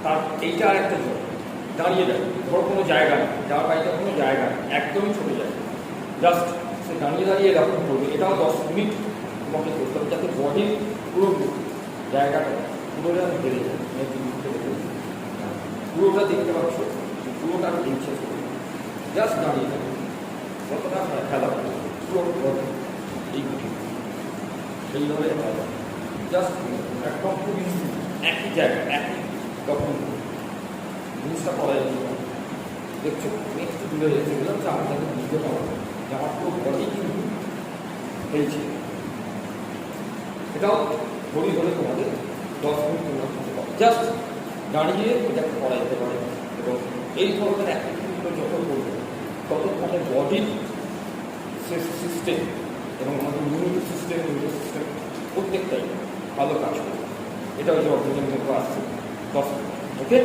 তার এইটা আর একটা জল দাঁড়িয়ে যায়, ধরো কোনো জায়গা নেই, যার বাড়িতে কোনো জায়গা নেই, একদমই ছোটো জায়গা, জাস্ট সে দাঁড়িয়ে এরকম করবে। এটাও 10 মিনিট তোমাকে করতে হবে, যাতে বডির পুরো জায়গাটা পুরো যেন বেড়ে যায়, পুরোটা দেখতে পাচ্ছ, পুরোটা দিচ্ছে, জাস্ট দাঁড়িয়ে যাবে, কতটা খেলা পুরো বডি এইগুলি সেইভাবে খেলা, জাস্ট একদম খুবই একই জায়গা, একই তখন জিনিসটা করা যাবে। দেখছো নেক্সট দূরে যেতে গেলাম যে আমার যাতে বুঝতে পারবো যে আমার পুরো বডি কিন্তু খেলছে। এটাও ধরে ধরে তোমাদের 10 মিনিট তোমরা করতে পারো, জাস্ট দাঁড়িয়ে এটাকে করা যেতে পারে। এবং এই ধরনের অ্যাক্টিভিটিগুলো যত করবে তত তোমাদের বডির সিস্টেম এবং আমাদের ইমিউনিটি সিস্টেম প্রত্যেকটাই ভালো কাজ করবে। এটা হচ্ছে অর্থনীতির মধ্যে আসছে 10 মিনিট। ওকে।